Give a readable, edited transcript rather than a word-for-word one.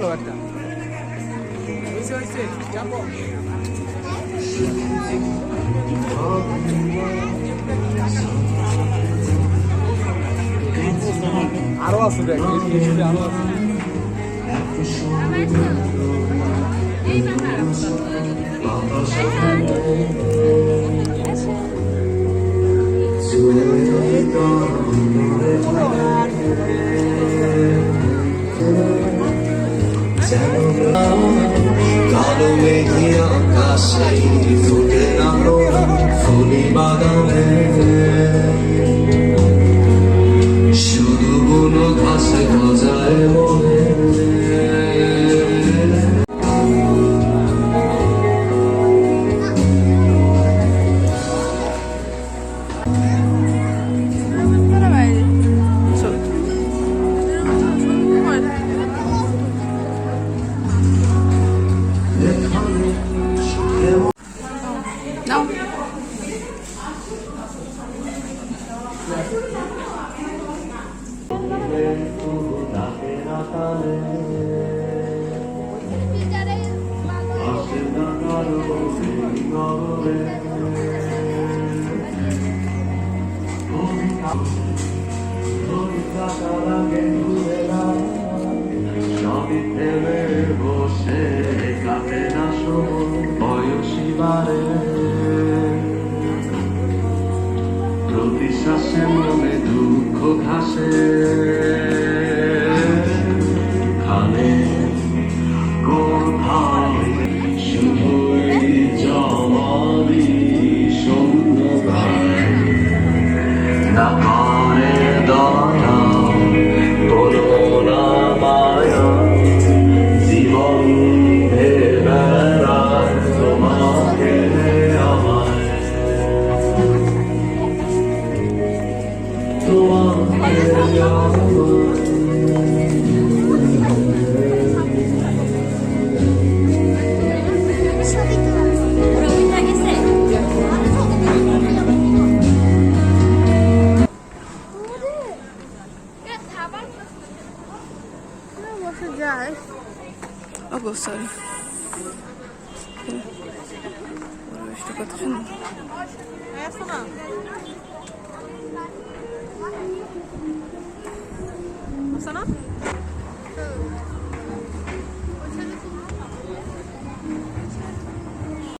ভালো একটা যাবো আরো আছে দেখ আরো আছে কালো মেঘে আকাশে ফুটে আলো ফুলি বাগানে শুধু বুনো ঘাসে গজায় মনে বসে কাটে না বয়সী বারে প্রতি শ্বাসে মনে দুঃখ ঘাসে খানে কোথায় শুধুই জমাবি শূন্য না করে দয়া বলো না মায়া জীবন বেড়ায় তোমাকে আমায় তোমাকে সরি কত সুন্দর